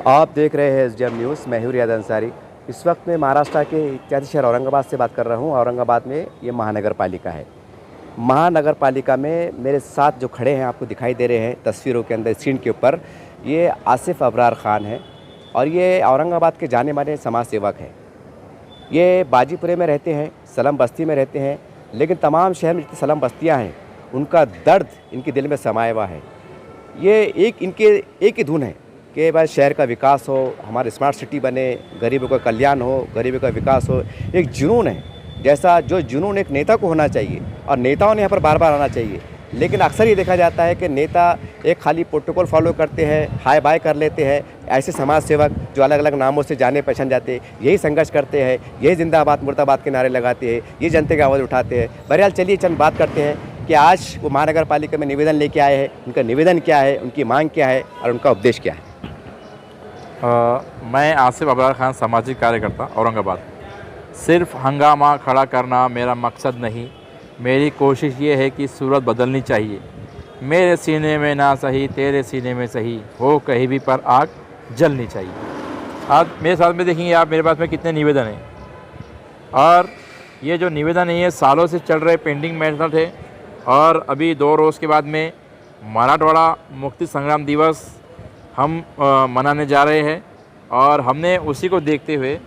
आप देख रहे हैं एसडीएम न्यूज़। मैं हूं रियाद अंसारी। इस वक्त मैं महाराष्ट्र के इत्यादि शहर औरंगाबाद से बात कर रहा हूं। औरंगाबाद में ये महानगर पालिका है। महानगर पालिका में मेरे साथ जो खड़े हैं आपको दिखाई दे रहे हैं तस्वीरों के अंदर स्क्रीन के ऊपर, ये आसिफ अबरार ख़ान है और ये औरंगाबाद के जाने माने समाज सेवक हैं। ये बाजीपुरे में रहते हैं, सलम बस्ती में रहते हैं, लेकिन तमाम शहर में जितनी सलम बस्तियाँ हैं उनका दर्द इनके दिल में समाया हुआ है। ये एक ही धुन है कि भाई शहर का विकास हो, हमारे स्मार्ट सिटी बने, गरीबों का कल्याण हो, गरीबों का विकास हो। एक जुनून है, जैसा जो जुनून एक नेता को होना चाहिए और नेताओं ने यहाँ पर बार बार आना चाहिए। लेकिन अक्सर ये देखा जाता है कि नेता एक खाली प्रोटोकॉल फॉलो करते हैं, हाय बाय कर लेते हैं। ऐसे समाज सेवक जो अलग अलग नामों से जाने पहचान जाते हैं, यही संघर्ष करते हैं, यही जिंदाबाद मुर्दाबाद के नारे लगाते हैं, ये जनता की आवाज़ उठाते हैं। बहरहाल चलिए चंद बात करते हैं कि आज वो महानगर पालिका में निवेदन लेके आए हैं, उनका निवेदन क्या है, उनकी मांग क्या है और उनका उपदेश क्या है। मैं आसिफ अबरार ख़ान, सामाजिक कार्यकर्ता, औरंगाबाद। सिर्फ हंगामा खड़ा करना मेरा मकसद नहीं, मेरी कोशिश ये है कि सूरत बदलनी चाहिए। मेरे सीने में ना सही, तेरे सीने में सही, हो कहीं भी पर आग जलनी चाहिए। आज मेरे साथ में देखेंगे आप, मेरे पास में कितने निवेदन हैं और ये जो निवेदन है ये सालों से चल रहे पेंडिंग मैटर थे। और अभी 2 रोज़ के बाद में मराठवाड़ा मुक्ति संग्राम दिवस हम मनाने जा रहे हैं और हमने उसी को देखते हुए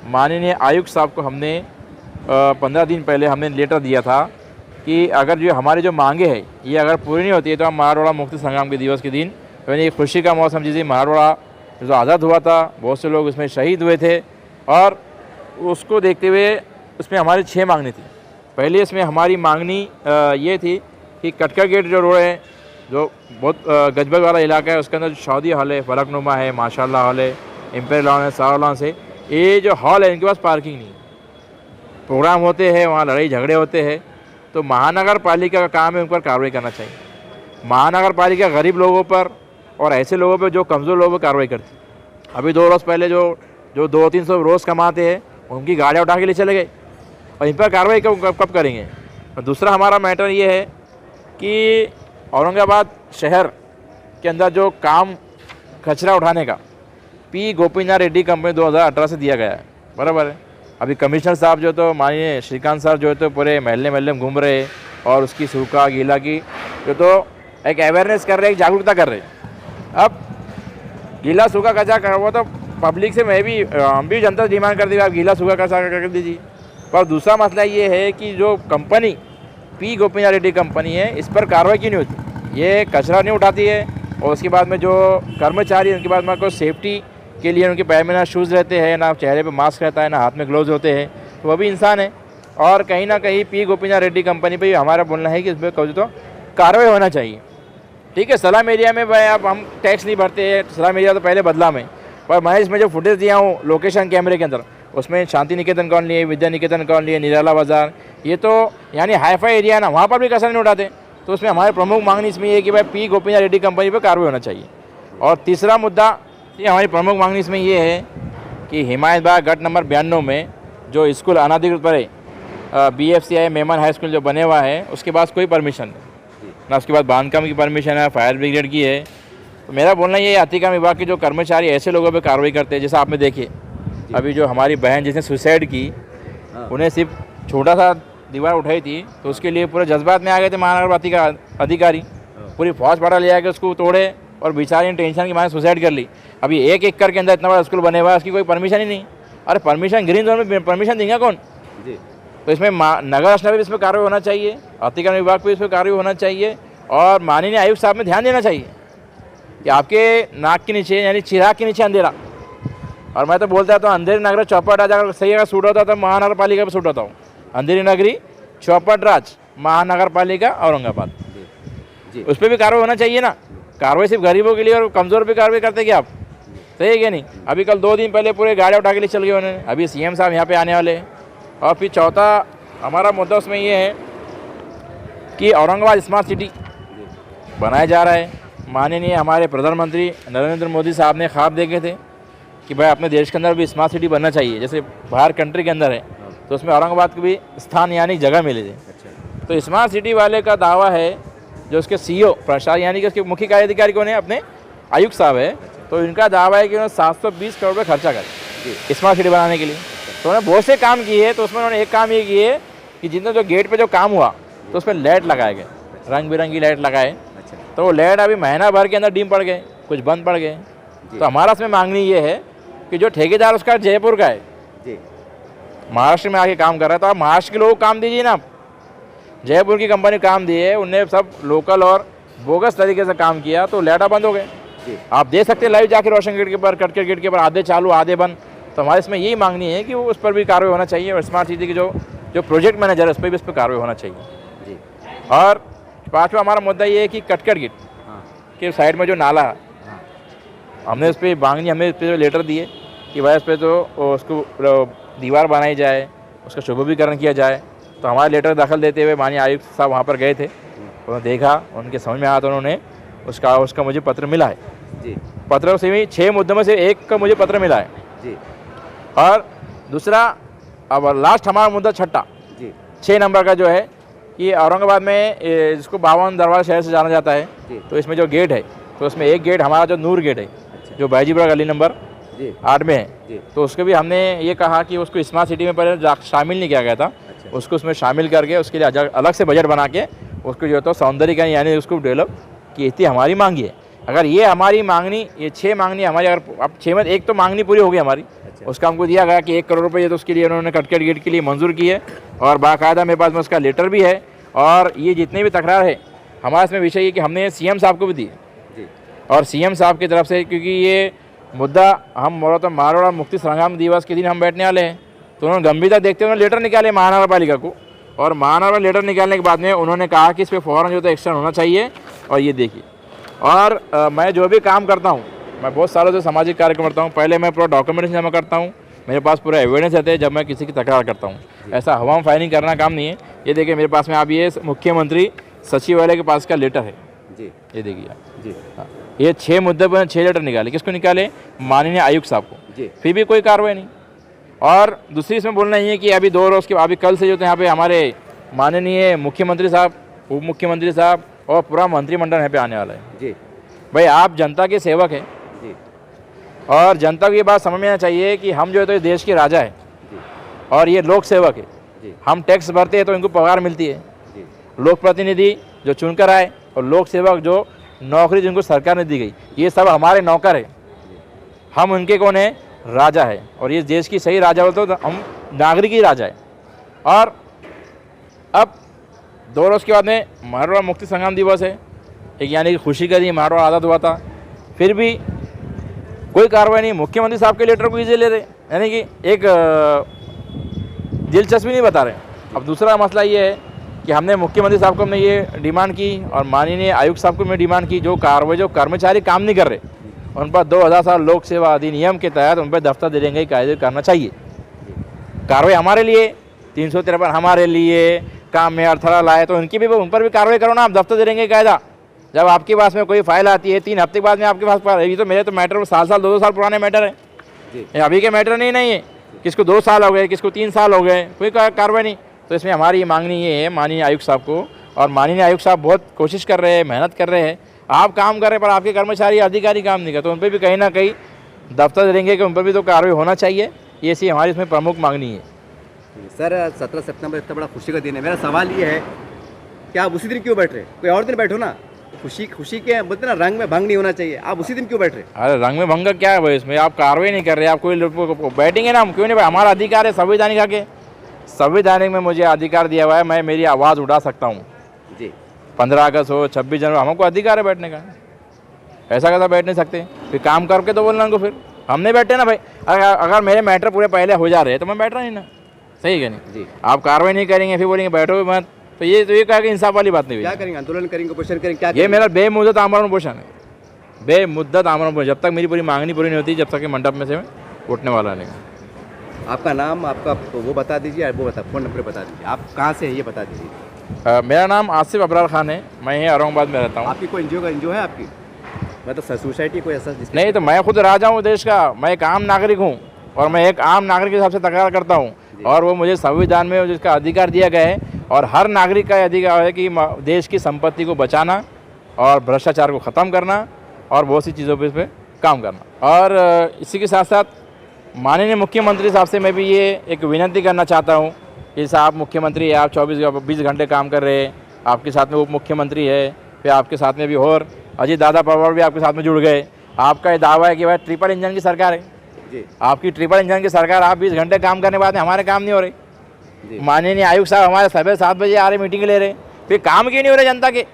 माननीय आयुक्त साहब को हमने 15 दिन पहले हमने लेटर दिया था कि अगर जो हमारी जो मांगे हैं ये अगर पूरी नहीं होती है तो हम मराठवाड़ा मुक्ति संग्राम के दिवस के दिन, यानी खुशी का मौसम जिस दिन मराठवाड़ा जो आज़ाद हुआ था, बहुत से लोग उसमें शहीद हुए थे और उसको देखते हुए उसमें हमारी 6 मांगनी थी। पहले इसमें हमारी मांगनी ये थी कि कटका गेट जो रोड है, जो बहुत गजबज वाला इलाका है, उसके अंदर सऊदी हॉल है, फलकनुमा है, माशाल्लाह हॉल है, एम्पायर लॉन है, सारा लॉन से, ये जो हॉल है इनके पास पार्किंग नहीं, प्रोग्राम होते हैं वहाँ लड़ाई झगड़े होते हैं। तो महानगर पालिका का काम है उन पर कार्रवाई करना चाहिए। महानगर पालिका गरीब लोगों पर और ऐसे लोगों पर जो कमज़ोर लोगों पर कार्रवाई करती। अभी 2 रोज़ पहले जो 200-300 रोज़ कमाते हैं उनकी गाड़ियाँ उठा के लिए चले गए और इन पर कार्रवाई कब करेंगे। और दूसरा हमारा मैटर ये है कि औरंगाबाद शहर के अंदर जो काम कचरा उठाने का पी गोपीनाथ रेड्डी कंपनी 2018 से दिया गया है, बराबर है। अभी कमिश्नर साहब जो तो माननीय श्रीकांत सर जो है तो पूरे महल्ले में घूम रहे हैं और उसकी सूखा गीला की जो तो एक अवेयरनेस कर रहे हैं, एक जागरूकता कर रहे हैं। अब गीला सूखा कचरा कर वो तो पब्लिक से हम भी जनता से डिमांड कर दी आप गीला सूखा कचरा कर दीजिए। पर दूसरा मसला ये है कि जो company P Gopinath Reddy company है इस पर कार्रवाई क्यों नहीं होती। ये कचरा नहीं उठाती है और उसके बाद में जो कर्मचारी हैं उनके बाद में कोई सेफ्टी के लिए उनके पैर में ना शूज़ रहते हैं, ना चेहरे पे मास्क रहता है, ना हाथ में ग्लोव्स होते हैं, तो वो भी इंसान है। और कहीं ना कहीं पी गोपीनाथ रेड्डी कंपनी पे हमारा बोलना है कि इसमें कभी तो कार्रवाई होना चाहिए। ठीक है, सलाम एरिया में भाई अब हम टैक्स नहीं भरते हैं, सलाम एरिया तो पहले बदला में, पर मैं इसमें जो फुटेज दिया हूँ लोकेशन कैमरे के अंदर उसमें शांति निकेतन कॉलोनी है, विद्या निकेतन कॉलोनी है, निराला बाज़ार, ये तो यानी हाईफाई एरिया है ना, वहाँ पर भी कचरा नहीं उठाते। तो उसमें हमारे प्रमुख मांगनी इसमें ये है कि भाई पी गोपीनाथ रेड्डी कंपनी पर कार्रवाई होना चाहिए। और तीसरा मुद्दा ये हमारी प्रमुख मांगनी इसमें ये है कि हिमायत बाग गट नंबर 92 में जो स्कूल अनाधिकृत पर है BFCI मेमन हाई स्कूल जो बने हुआ है उसके पास कोई परमिशन नहीं, ना उसके बाद बांधकाम की परमिशन है, फायर ब्रिगेड की है। तो मेरा बोलना ये अतिक्रमण विभाग के जो कर्मचारी ऐसे लोगों पर कार्रवाई करते हैं, जैसा आपने देखिए अभी जो हमारी बहन जिसने सुसाइड की, उन्हें सिर्फ छोटा सा दीवार उठाई थी तो उसके लिए पूरे जज्बात में आ गए थे महानगर पालिका अधिकारी, पूरी फौज पड़ा ले आके उसको तोड़े और बेचारी ने टेंशन की मारे सुसाइड कर ली। अभी 1 एकड़ के अंदर इतना बड़ा स्कूल बने हुआ है, उसकी कोई परमिशन ही नहीं। अरे परमिशन ग्रीन जोन में परमिशन देंगे कौन जी। तो इसमें नगर अस्थाई भी इस पर कार्रवाई होना चाहिए, अतिक्रमण विभाग पर इस पर कार्रवाई होना चाहिए और माननीय आयुक्त साहब में ध्यान देना चाहिए कि आपके नाक के नीचे यानी चिराग के नीचे अंधेरा। और मैं तो बोलता तो अंधेरी नगरी चौपट राज अगर सही अगर सूट होता तो महानगर पालिका पर सूट होता हूँ। अंधेरी नगरी चौपट राज महानगर पालिका औरंगाबाद जी, उस पर भी कार्रवाई होना चाहिए ना। कार्रवाई सिर्फ गरीबों के लिए और कमज़ोर पे कार्रवाई करते क्या आप, सही है क्या नहीं। अभी कल 2 दिन पहले पूरे गाड़ियाँ उठा के लिए चल गए उन्होंने, अभी CM साहब यहाँ पे आने वाले हैं। और फिर चौथा हमारा मुद्दा उसमें ये है कि औरंगाबाद स्मार्ट सिटी बनाया जा रहा है। माननीय हमारे प्रधानमंत्री नरेंद्र मोदी साहब ने ख्वाब देखे थे कि भाई अपने देश के अंदर भी स्मार्ट सिटी बनना चाहिए, जैसे बाहर कंट्री के अंदर है तो उसमें औरंगाबाद को भी स्थान यानी जगह मिले थे। तो स्मार्ट सिटी वाले का दावा है जो उसके CEO प्रशासन यानी कि उसके मुख्य कार्याधिकारी कौन है, अपने आयुक्त साहब है, तो इनका दावा है कि उन्होंने 720 करोड़ रुपये खर्चा करे स्मार्ट सिटी बनाने के लिए। तो उन्होंने बहुत से काम किए, तो उसमें उन्होंने एक काम ये किए कि जितने जो गेट पे जो काम हुआ तो उसमें लाइट लगाए गए, रंग बिरंगी लाइट लगाए। अच्छा। तो वो लाइट अभी महीना भर के अंदर डीम पड़ गए, कुछ बंद पड़ गए। तो हमारा इसमें मांगनी ये है कि जो ठेकेदार उसका जयपुर का है, जी, महाराष्ट्र में आके काम कर रहा है, तो आप महाराष्ट्र के लोगों को काम दीजिए ना। आप जयपुर की कंपनी काम दी है, उनने सब लोकल और बोगस तरीके से काम किया, तो लाइटा बंद हो गए। जी। आप देख सकते हैं लाइव जाके रोशन गेट के ऊपर, कटकर गेट के ऊपर आधे चालू आधे बंद। तो हमारे इसमें यही मांगनी है कि वो उस पर भी कार्रवाई होना चाहिए, और स्मार्ट सिटी के जो प्रोजेक्ट मैनेजर है उस पर भी उस पर कार्रवाई होना चाहिए। जी। और पाँचवा हमारा मुद्दा ये है कि कटकर गेट के साइड में जो नाला है, हमने उस पर मांगनी, हमने इस पर लेटर दिए कि भाई उस पर तो उसको दीवार बनाई जाए, उसका शुभीकरण किया जाए। तो हमारे लेटर दाखिल देते हुए माननीय आयुक्त साहब वहाँ पर गए थे, उन्होंने देखा, उनके समझ में आया, तो उन्होंने उसका मुझे पत्र मिला है। जी। पत्र से भी 6 मुद्दों में से एक का मुझे पत्र मिला है। जी। और दूसरा, अब लास्ट हमारा मुद्दा छठा, जी, 6 नंबर का जो है कि औरंगाबाद में जिसको 52 दरवाजा शहर से जाना जाता है, तो इसमें जो गेट है, तो उसमें एक गेट हमारा जो नूर गेट है, जो बाईजीपुरा गली नंबर 8 में है, तो उसके भी हमने ये कहा कि उसको स्मार्ट सिटी में पहले शामिल नहीं किया गया था। उसको उसमें शामिल करके उसके लिए अलग से बजट बना के उसको जो तो सौंदर्यीकरण यानी उसको डेवलप की थी, हमारी मांगी है। अगर ये हमारी मांगनी, ये 6 मांगनी हमारी, अगर अब 6 में एक तो मांगनी पूरी हो गई हमारी। उसका हमको दिया गया कि 1 करोड़ रुपये तो उसके लिए उन्होंने कटकट गेट के लिए मंजूर की है, और बाकायदा मेरे पास में उसका लेटर भी है। और ये जितने भी तकरार है हमारे इसमें विषय ये कि हमने सीएम साहब को भी दी, और सीएम साहब की तरफ से, क्योंकि ये मुद्दा हम मारवाड़ मुक्ति संग्राम दिवस के दिन हम बैठने वाले हैं, तो उन्होंने गंभीरता देखते हुए लेटर निकाले महानगर पालिका को, और महानगर लेटर निकालने के बाद में उन्होंने कहा कि इस पर फ़ौरन जो तो एक्शन होना चाहिए। और ये देखिए, और मैं जो भी काम करता हूँ, मैं बहुत सालों से सामाजिक कार्य करता हूँ, पहले मैं पूरा डॉक्यूमेंटेशन जमा करता हूँ, मेरे पास पूरा एविडेंस रहते हैं जब मैं किसी की तकरार करता हूँ। ऐसा हवा में फायरिंग करना काम नहीं है। ये देखिए मेरे पास में, आप ये मुख्यमंत्री सचिवालय के पास का लेटर है जी, ये देखिए आप। जी। हाँ, ये 6 मुद्दे पर 6 लेटर निकाले, किसको निकाले? माननीय आयुक्त साहब को, जी। फिर भी कोई कार्रवाई नहीं। और दूसरी इसमें बोलना ही है कि अभी 2 रोज़ के अभी कल से जो थे यहाँ पे हमारे माननीय मुख्यमंत्री साहब, उप मुख्यमंत्री साहब और पूरा मंत्रिमंडल यहाँ पे आने वाला है। जी। भाई आप जनता के सेवक हैं, जी, और जनता को ये बात समझ में आना चाहिए कि हम जो है तो देश के राजा है, और ये लोक सेवक है। जी। हम टैक्स भरते हैं तो इनको पगार मिलती है। जी। लोक प्रतिनिधि जो चुनकर आए, और लोक सेवक जो नौकरी जिनको सरकार ने दी गई, ये सब हमारे नौकर है। हम उनके कौन है? राजा है। और ये देश की सही राजा बोलते तो हम नागरिक ही राजा है। और अब 2 रोज़ के बाद में मारवाड़ मुक्ति संग्राम दिवस है, एक यानी कि खुशी का दिन मारवाड़ आज़ाद हुआ था, फिर भी कोई कार्रवाई नहीं। मुख्यमंत्री साहब के लेटर को इजी ले रहे, यानी कि एक दिलचस्पी नहीं बता रहे। अब दूसरा मसला ये है कि हमने मुख्यमंत्री साहब को हमने ये डिमांड की, और माननीय आयुक्त साहब को मैं डिमांड की, जो कार्रवाई जो कर्मचारी काम नहीं कर रहे उन पर 2007 लोक सेवा अधिनियम के तहत उन पर दफ्तर देने की कायदे करना चाहिए। कार्रवाई हमारे लिए 353 हमारे लिए काम में अड़थड़ा लाए, तो उनकी भी उन पर भी कार्रवाई करो ना। आप दफ्तर दे देंगे कायदा, जब आपके पास में कोई फाइल आती है 3 हफ्ते के बाद में आपके पास, ये तो मेरे तो मैटर साल 2-2 साल पुराने मैटर है, ये अभी के मैटर नहीं है। किसको 2 साल हो गए, किसको 3 साल हो गए, कोई कार्रवाई नहीं। तो इसमें हमारी ये मांगनी ये है माननीय आयुक्त साहब को, और माननीय आयुक्त साहब बहुत कोशिश कर रहे हैं, मेहनत कर रहे हैं, आप काम कर रहे हैं, पर आपके कर्मचारी अधिकारी काम नहीं करते, तो उन पर भी कहीं ना कहीं दफ्तर देंगे कि उन पर भी तो कार्रवाई होना चाहिए। ये सी हमारी इसमें प्रमुख मांगनी है। सर 17 सितंबर इतना बड़ा खुशी का दिन है, मेरा सवाल ये है कि आप उसी दिन क्यों बैठ रहे? कोई और दिन बैठो ना। खुशी के बोलते ना, रंग में भंग नहीं होना चाहिए, आप उसी दिन क्यों बैठ रहे? अरे रंग में भंग क्या है भाई? इसमें आप कार्रवाई नहीं कर रहे, आप कोई बैठेंगे ना, हम क्यों नहीं? हमारा अधिकार है संवैधानिक आके, संवैधानिक में मुझे अधिकार दिया हुआ है, मैं मेरी आवाज़ उठा सकता हूँ जी। 15 अगस्त हो, 26 जनवरी, हमको अधिकार है बैठने का। ऐसा कैसा बैठ नहीं सकते? फिर काम करके तो बोलना उनको, फिर हम नहीं बैठे ना भाई। अगर मेरे मैटर पूरे पहले हो जा रहे हैं तो मैं बैठ रहा नहीं ना, सही है नहीं जी। आप कार्रवाई नहीं करेंगे फिर बोलेंगे बैठो मत, तो ये कहा कि इंसाफ वाली बात नहीं हुई। क्या करेंगे? आंदोलन करेंगे, क्वेश्चन करेंगे, क्या? ये मेरा बेमुद्दत आमरण पोषण है, बेमुद्दत आमरण पोषण। जब तक मेरी पूरी मांगनी पूरी नहीं होती, जब तक कि मंडप में से मैं उठने वाला नहीं। आपका नाम, आपका वो बता दीजिए, वो फ़ोन नंबर बता दीजिए, आप कहाँ से हैं ये बता दीजिए। मेरा नाम आसिफ अबरार खान है, मैं यहीं औरंगाबाद में रहता हूँ। आपकी कोई एनजीओ है आपकी? मतलब सोसाइटी कोई ऐसा? नहीं, तो मैं खुद राजा हूँ देश का, मैं एक आम नागरिक हूँ, और मैं एक आम नागरिक के हिसाब से तकरार करता हूँ, और वो मुझे संविधान में जिसका अधिकार दिया गया है, और हर नागरिक का अधिकार है कि देश की संपत्ति को बचाना और भ्रष्टाचार को ख़त्म करना और बहुत सी चीज़ों पर इस पर काम करना। और इसी के साथ साथ माननीय मुख्यमंत्री साहब से मैं भी ये एक विनती करना चाहता हूँ कि साहब मुख्यमंत्री आप 24-20 घंटे काम कर रहे हैं, आपके साथ में उप मुख्यमंत्री है, फिर आपके साथ में भी और अजीत दादा पवार भी आपके साथ में जुड़ गए। आपका ये दावा है कि भाई ट्रिपल इंजन की सरकार है जी आपकी, ट्रिपल इंजन की सरकार, आप 20 घंटे काम करने के बाद में हमारे काम नहीं हो रहे। जी माननीय आयुक्त साहब हमारे सुबह 7 बजे आ रहे, मीटिंग ले रहे, फिर काम क्यों नहीं हो रहे जनता के?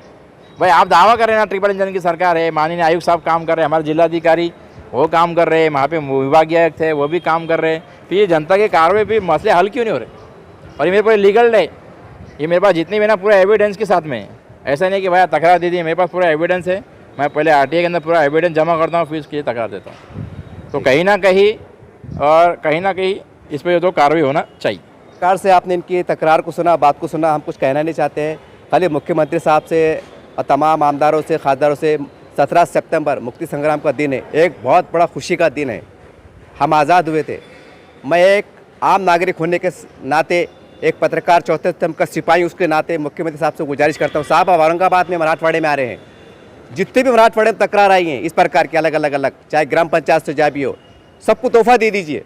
भाई आप दावा कर रहे हैं ना ट्रिपल इंजन की सरकार है, माननीय आयुक्त साहब काम कर रहे हैं, हमारे जिलाधिकारी वो काम कर रहे हैं, वहाँ पे विभागीय आयुक्त थे वो भी काम कर रहे हैं, फिर ये जनता के कार्रवाई पे मसले हल क्यों नहीं हो रहे? और ये मेरे पास लीगल है, ये मेरे पास जितनी भी ना पूरा एविडेंस के साथ में है। ऐसा नहीं कि भाई तकरार दे दी, मेरे पास पूरा एविडेंस है। मैं पहले आरटीआई के अंदर पूरा एविडेंस जमा करता हूँ, फिर इसके लिए तकरार देता हूँ। तो कहीं ना कहीं इस पर तो कार्रवाई होना चाहिए। सरकार से आपने इनकी तकरार को सुना, बात को सुना, हम कुछ कहना नहीं चाहते हैं। खाली मुख्यमंत्री साहब से और तमाम आमदारों से, खासदारों से 17 सितंबर मुक्ति संग्राम का दिन है, एक बहुत बड़ा खुशी का दिन है। हम आज़ाद हुए थे। मैं एक आम नागरिक होने के नाते, एक पत्रकार, चौथे स्तंभ का सिपाही उसके नाते मुख्यमंत्री साहब से गुजारिश करता हूँ, साहब आप औरंगाबाद में मराठवाड़े में आ रहे हैं, जितने भी मराठवाड़े में तकरार आई हैं इस प्रकार की अलग, चाहे ग्राम पंचायत से जा भी हो, सबको तोहफा दे दीजिए।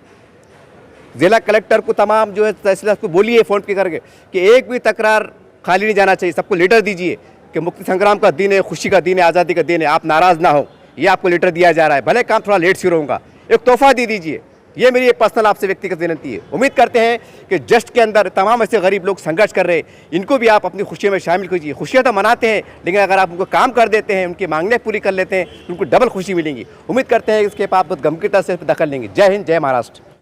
ज़िला कलेक्टर को, तमाम जो है तहसीलदार को बोलिए फ़ोन पे करके कि एक भी तकरार खाली नहीं जाना चाहिए, सबको लेटर दीजिए कि मुक्ति संग्राम का दिन है, खुशी का दिन है, आज़ादी का दिन है, आप नाराज़ ना हो, ये आपको लेटर दिया जा रहा है, भले काम थोड़ा लेट शुरू होगा, एक तोहफा दे दीजिए। ये मेरी एक पर्सनल आपसे व्यक्तिगत विनती है। उम्मीद करते हैं कि जस्ट के अंदर तमाम ऐसे गरीब लोग संघर्ष कर रहे हैं, इनको भी आप अपनी खुशियों में शामिल कीजिए। खुशियाँ तो मनाते हैं, लेकिन अगर आप उनको काम कर देते हैं, उनकी मांगें पूरी कर लेते हैं, तो उनको डबल खुशी मिलेंगी। उम्मीद करते हैं इसके आप बहुत गंभीरता से दखल लेंगे। जय हिंद, जय महाराष्ट्र।